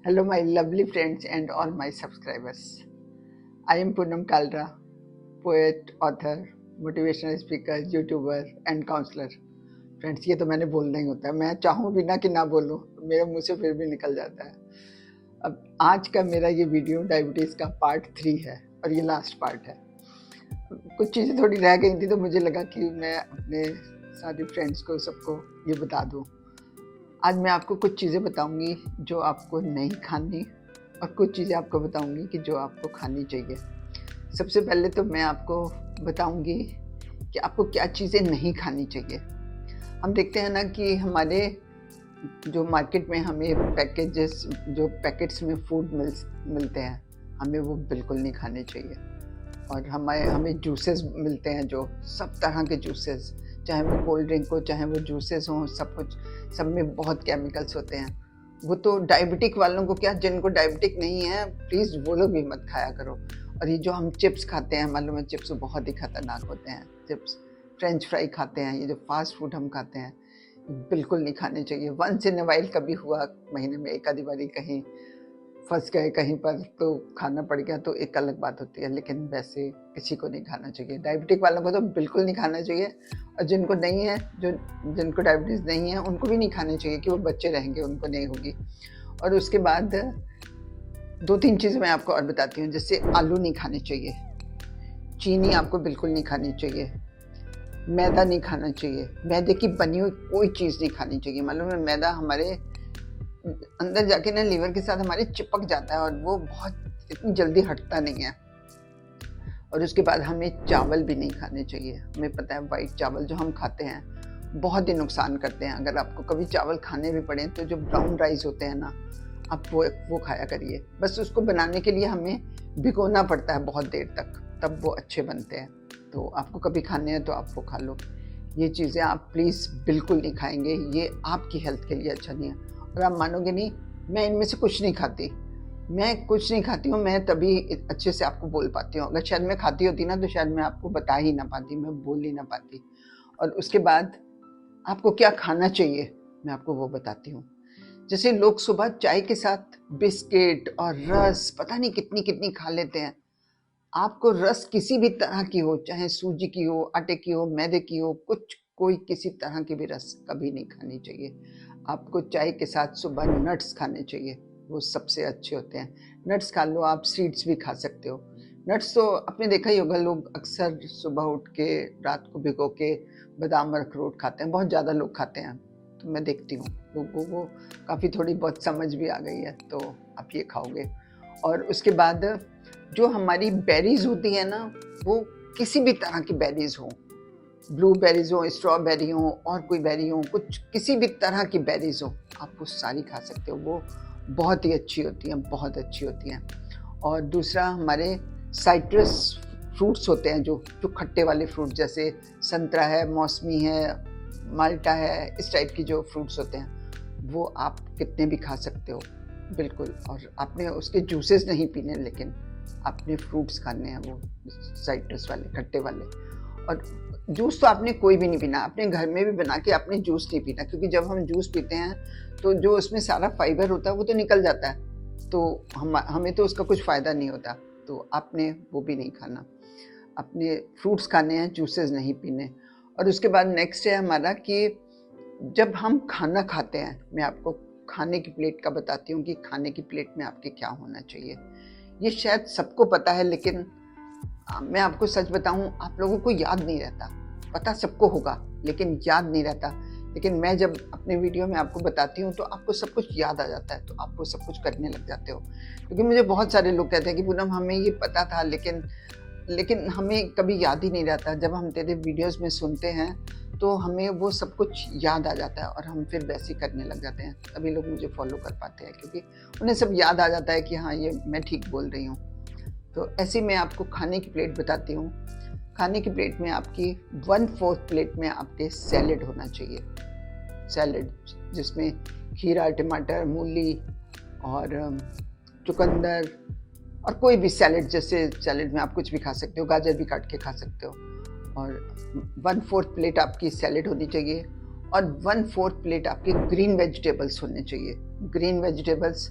Hello, my lovely friends and all my subscribers. I am Poonam Kalra, poet, author, motivational speaker, YouTuber and counselor. Friends ये तो मैंने बोलना ही होता है, मैं चाहूँ भी ना कि ना बोलूँ मेरे मुंह से फिर भी निकल जाता है। अब आज का मेरा ये वीडियो डायबिटीज़ का पार्ट 3 है और ये लास्ट पार्ट है। कुछ चीज़ें थोड़ी रह गई थी तो मुझे लगा कि मैं अपने सारे फ्रेंड्स को सबको ये बता दूँ। आज मैं आपको कुछ चीज़ें बताऊँगी जो आपको नहीं खानी और कुछ चीज़ें आपको बताऊँगी कि जो आपको खानी चाहिए। सबसे पहले तो मैं आपको बताऊँगी कि आपको क्या चीज़ें नहीं खानी चाहिए। हम देखते हैं ना कि हमारे जो मार्केट में हमें पैकेट्स में फूड मिलते हैं, हमें वो बिल्कुल नहीं खाने चाहिए। और हमें जूसेस मिलते हैं, जो सब तरह के जूसेस, चाहे वो कोल्ड ड्रिंक हो चाहे वो जूसेस हों, सब में बहुत केमिकल्स होते हैं। वो तो डायबिटिक वालों को क्या, जिनको डायबिटिक नहीं है प्लीज़ वो लोग भी मत खाया करो। और ये जो हम चिप्स खाते हैं, मालूम है चिप्स बहुत ही खतरनाक होते हैं। चिप्स, फ्रेंच फ्राई खाते हैं, ये जो फास्ट फूड हम खाते हैं बिल्कुल नहीं खाने चाहिए। वंस इन अ वाइल कभी हुआ, महीने में एक आधी बारी कहीं फंस गए कहीं पर तो खाना पड़ गया तो एक अलग बात होती है, लेकिन वैसे किसी को नहीं खाना चाहिए। डायबिटिक वालों को तो बिल्कुल नहीं खाना चाहिए, और जिनको नहीं है, जिनको डायबिटीज़ नहीं है उनको भी नहीं खाने चाहिए कि वो बच्चे रहेंगे, उनको नहीं होगी। और उसके बाद 2-3 चीज़ें मैं आपको और बताती हूँ। जैसे आलू नहीं खाने चाहिए, चीनी आपको बिल्कुल नहीं खानी चाहिए, मैदा नहीं खाना चाहिए, मैदे की बनी हुई कोई चीज़ नहीं खानी चाहिए। मालूम है मैदा हमारे अंदर जाके ना लीवर के साथ हमारे चिपक जाता है और वो बहुत इतनी जल्दी हटता नहीं है। और उसके बाद हमें चावल भी नहीं खाने चाहिए। हमें पता है वाइट चावल जो हम खाते हैं बहुत ही नुकसान करते हैं। अगर आपको कभी चावल खाने भी पड़े तो जो ब्राउन राइस होते हैं ना, आप वो खाया करिए। बस उसको बनाने के लिए हमें भिगोना पड़ता है बहुत देर तक, तब वो अच्छे बनते हैं। तो आपको कभी खाने हैं तो आप वो खा लो। ये चीज़ें आप प्लीज़ बिल्कुल नहीं खाएंगे, ये आपकी हेल्थ के लिए अच्छा नहीं है। और आप मानोगे नहीं, मैं इनमें से कुछ नहीं खाती। मैं कुछ नहीं खाती हूँ, मैं तभी अच्छे से आपको बोल पाती हूँ। अगर शायद मैं खाती होती ना तो शायद मैं आपको बता ही ना पाती, मैं बोल ही ना पाती। और उसके बाद आपको क्या खाना चाहिए मैं आपको वो बताती हूँ। जैसे लोग सुबह चाय के साथ बिस्किट और रस पता नहीं कितनी कितनी खा लेते हैं। आपको रस किसी भी तरह की हो, चाहे सूजी की हो, आटे की हो, मैदे की हो, कोई किसी तरह की भी रस कभी नहीं खानी चाहिए। आपको चाय के साथ सुबह नट्स खाने चाहिए, वो सबसे अच्छे होते हैं। नट्स खा लो, आप सीड्स भी खा सकते हो। नट्स तो आपने देखा ही होगा, लोग अक्सर सुबह उठ के रात को भिगो के बादाम और अखरोट खाते हैं, बहुत ज़्यादा लोग खाते हैं। तो मैं देखती हूँ लोगों को काफ़ी थोड़ी बहुत समझ भी आ गई है, तो आप ये खाओगे। और उसके बाद जो हमारी बेरीज होती है ना, वो किसी भी तरह की बेरीज हो, ब्लूबेरीज हो, स्ट्रॉबेरी हो, और कोई बेरी हो, कुछ किसी भी तरह की बेरीज हो, आप वो सारी खा सकते हो। वो बहुत ही अच्छी होती हैं, बहुत अच्छी होती हैं। और दूसरा, हमारे साइट्रस फ्रूट्स होते हैं, जो खट्टे वाले फ्रूट, जैसे संतरा है, मौसमी है, माल्टा है, इस टाइप की जो फ्रूट्स होते हैं वो आप कितने भी खा सकते हो बिल्कुल। और आपने उसके जूसेस नहीं पीने, लेकिन आपने फ्रूट्स खाने हैं, वो साइट्रस वाले खट्टे वाले। और जूस तो आपने कोई भी नहीं पीना, अपने घर में भी बना के आपने जूस नहीं पीना, क्योंकि जब हम जूस पीते हैं तो जो उसमें सारा फाइबर होता है वो तो निकल जाता है, तो हमें तो उसका कुछ फ़ायदा नहीं होता। तो आपने वो भी नहीं खाना, अपने फ्रूट्स खाने हैं, जूसेस नहीं पीने। और उसके बाद नेक्स्ट है हमारा कि जब हम खाना खाते हैं, मैं आपको खाने की प्लेट का बताती हूँ कि खाने की प्लेट में आपके क्या होना चाहिए। ये शायद सबको पता है, लेकिन मैं आपको सच बताऊं, आप लोगों को याद नहीं रहता। पता सबको होगा लेकिन याद नहीं रहता। लेकिन मैं जब अपने वीडियो में आपको बताती हूँ तो आपको सब कुछ याद आ जाता है, तो आप वो सब कुछ करने लग जाते हो। क्योंकि मुझे बहुत सारे लोग कहते हैं कि पूनम हमें ये पता था, लेकिन हमें कभी याद ही नहीं रहता। जब हम तेरे वीडियोस में सुनते हैं तो हमें वो सब कुछ याद आ जाता है और हम फिर वैसे ही करने लग जाते हैं। तभी लोग मुझे फॉलो कर पाते हैं, क्योंकि उन्हें सब याद आ जाता है कि हाँ, ये मैं ठीक बोल रही हूँ। तो ऐसे मैं आपको खाने की प्लेट बताती हूँ। खाने की प्लेट में आपकी 1/4 प्लेट में आपके सैलेड होना चाहिए। सैलेड जिसमें खीरा, टमाटर, मूली और चुकंदर, और कोई भी सैलेड, जैसे सैलेड में आप कुछ भी खा सकते हो, गाजर भी काट के खा सकते हो। और 1/4 प्लेट आपकी सैलेड होनी चाहिए, और 1/4 प्लेट आपके ग्रीन वेजिटेबल्स होने चाहिए। ग्रीन वेजिटेबल्स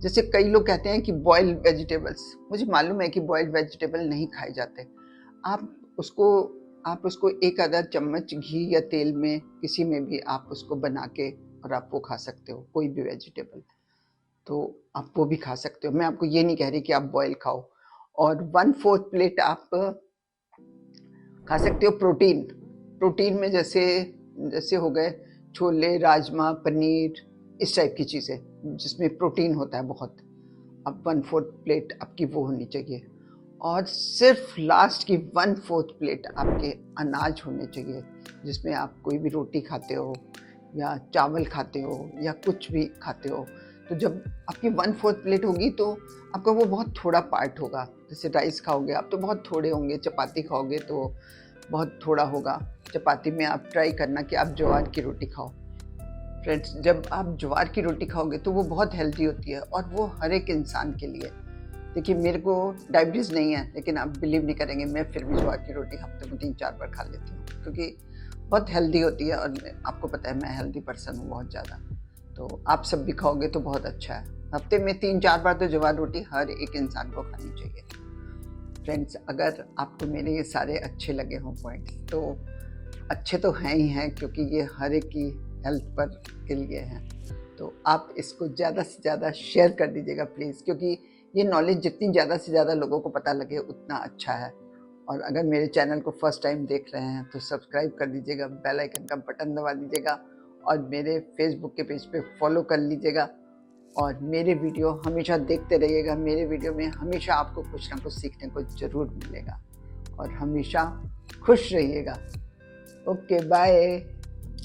जैसे कई लोग कहते हैं कि बॉइल्ड वेजिटेबल्स, मुझे मालूम है कि बॉइल्ड वेजिटेबल नहीं खाए जाते। आप उसको एक आधा चम्मच घी या तेल में किसी में भी आप उसको बना के और आप वो खा सकते हो, कोई भी वेजिटेबल, तो आप वो भी खा सकते हो। मैं आपको ये नहीं कह रही कि आप बॉयल खाओ। और 1/4 प्लेट आप खा सकते हो प्रोटीन में, जैसे हो गए छोले, राजमा, पनीर, इस टाइप की चीज़ें जिसमें प्रोटीन होता है बहुत। अब 1/4 प्लेट आपकी वो होनी चाहिए। और सिर्फ लास्ट की 1/4 प्लेट आपके अनाज होने चाहिए, जिसमें आप कोई भी रोटी खाते हो या चावल खाते हो या कुछ भी खाते हो। तो जब आपकी 1/4 प्लेट होगी तो आपका वो बहुत थोड़ा पार्ट होगा। जैसे राइस खाओगे आप तो बहुत थोड़े होंगे, चपाती खाओगे तो बहुत थोड़ा होगा। चपाती में आप ट्राई करना कि आप ज्वार की रोटी खाओ। फ्रेंड्स, जब आप ज्वार की रोटी खाओगे तो वो बहुत हेल्दी होती है और वो हर एक इंसान के लिए। देखिए, मेरे को डायबिटीज़ नहीं है, लेकिन आप बिलीव नहीं करेंगे, मैं फिर भी ज्वार की रोटी हफ्ते में 3-4 बार खा लेती हूँ, क्योंकि बहुत हेल्दी होती है। और आपको पता है मैं हेल्दी पर्सन हूँ बहुत ज़्यादा, तो आप सब भी खाओगे तो बहुत अच्छा है। हफ्ते में 3-4 बार तो ज्वार रोटी हर एक इंसान को खानी चाहिए। फ्रेंड्स, अगर आपको मेरे ये सारे अच्छे लगे हों पॉइंट्स, तो अच्छे तो हैं ही हैं, क्योंकि ये हर एक की हेल्थ पर के लिए हैं। तो आप इसको ज़्यादा से ज़्यादा शेयर कर दीजिएगा प्लीज़, क्योंकि ये नॉलेज जितनी ज़्यादा से ज़्यादा लोगों को पता लगे उतना अच्छा है। और अगर मेरे चैनल को फर्स्ट टाइम देख रहे हैं तो सब्सक्राइब कर दीजिएगा, बेल आइकन का बटन दबा दीजिएगा और मेरे फेसबुक के पेज पे फॉलो कर लीजिएगा। और मेरे वीडियो हमेशा देखते रहिएगा। मेरे वीडियो में हमेशा आपको कुछ ना कुछ सीखने को ज़रूर मिलेगा। और हमेशा खुश रहिएगा। Okay, bye.